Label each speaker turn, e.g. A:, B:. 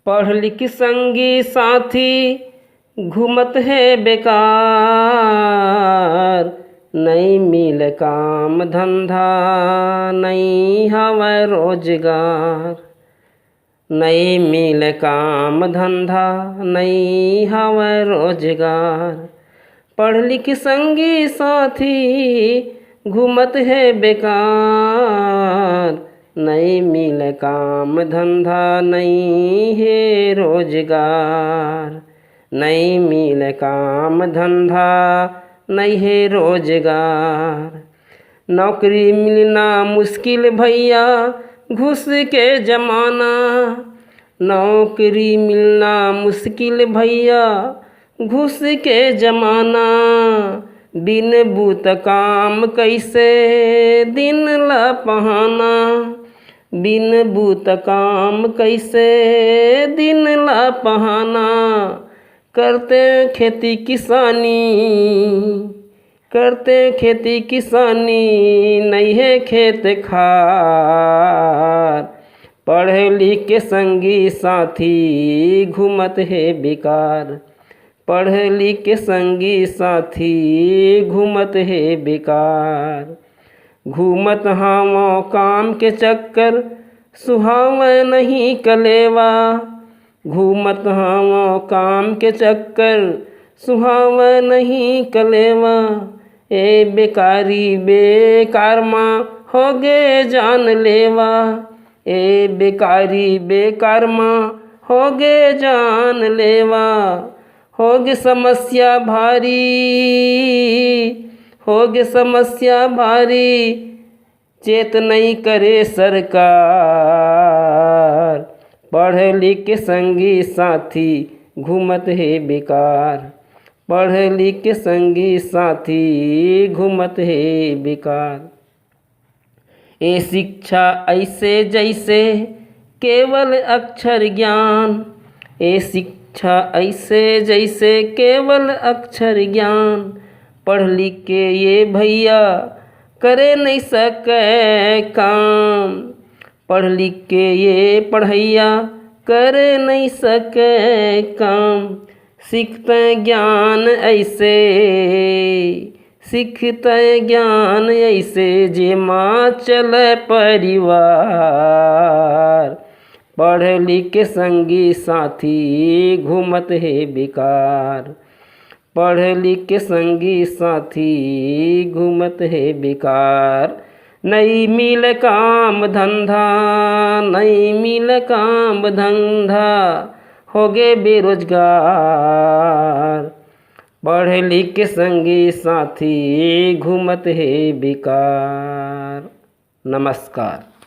A: पढ़ लिख संगी साथी घूमत है बेकार। नहीं मिल काम धंधा नहीं हवै रोजगार। नहीं मिल काम धंधा नहीं हवै रोजगार। पढ़ लिख संगी साथी घूमत है बेकार। नहीं मिल काम धंधा नहीं है रोजगार। नहीं मिल काम धंधा नहीं है रोजगार। नौकरी मिलना मुश्किल भैया घुस के जमाना। नौकरी मिलना मुश्किल भैया घुस के जमाना। बिन बूत काम कैसे दिन ला पहाना। बिन बूत काम कैसे दिन ला पहाना। करते खेती किसानी करते खेती किसानी नहीं है खेत खार। पढ़े लिख के संगी साथी घूमत है बेकार। पढ़े लिख के संगी साथी घूमत है बेकार। घूमत हावों काम के चक्कर सुहावै नहीं कलेवा। घूमत हावों काम के चक्कर सुहावै नहीं कलेवा। ए बेकारी बेकार माँ होगे जान लेवा। ए बेकारी बेकार माँ होगे जान लेवा। होगे समस्या भारी होगे समस्या भारी। चेत नहीं करे सरकार। पढ़ लिख के संगी साथी घूमत है बेकार। पढ़ लिख के संगी साथी घूमत है बेकार। ये शिक्षा ऐसे जैसे केवल अक्षर ज्ञान। ये शिक्षा ऐसे जैसे केवल अक्षर ज्ञान। पढ़ लिख के ये भैया करे नहीं सके काम। पढ़ लिख के ये पढ़ैया करे नहीं सके काम। सीखते ज्ञान ऐसे सीखते ज्ञान ऐसे जे माँ चले परिवार। पढ़ लिख के संगी साथी घूमत है बेकार। पढ़ लिख के संगी साथी घूमत है बेकार। नहीं मिल काम धंधा नहीं मिल काम धंधा होगे बेरोजगार। पढ़ लिख के संगी साथी घूमत है बेकार। नमस्कार।